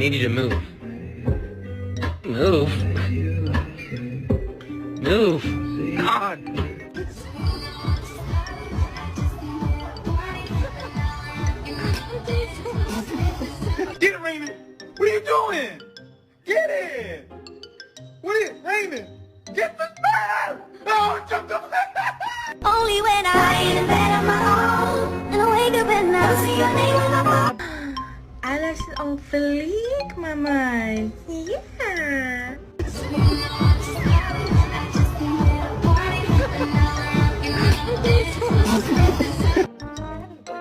need you to move. Move. Move. God. Get it, Raymond. What are you doing? Get it. What is Raymond? Get the man. Oh, jump the Only when I ain't in bed on my own, and I wake up and I see your name on my phone. Alles on fleek, mama. Yeah.